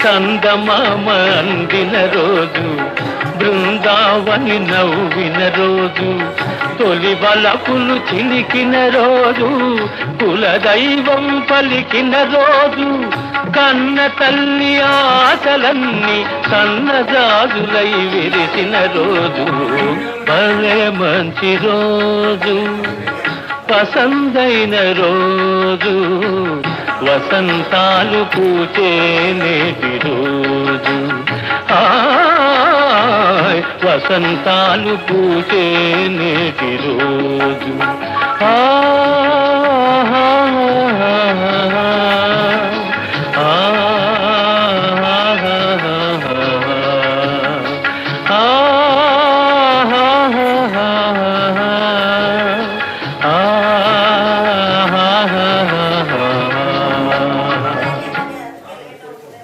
చందమామ అందిన రోజు, బృందావని నవ్విన రోజు, తొలి బలపులు చిలికిన రోజు, కులదైవం పలికిన రోజు, కన్న తల్లి ఆశలన్నీ సన్నజాజులై విరిసిన రోజు, భలే మంచి రోజు, పసందైన రోజు, వసంతాలు పూచే నేటి రోజు, వసంతాలు పూచే నేటి రోజు.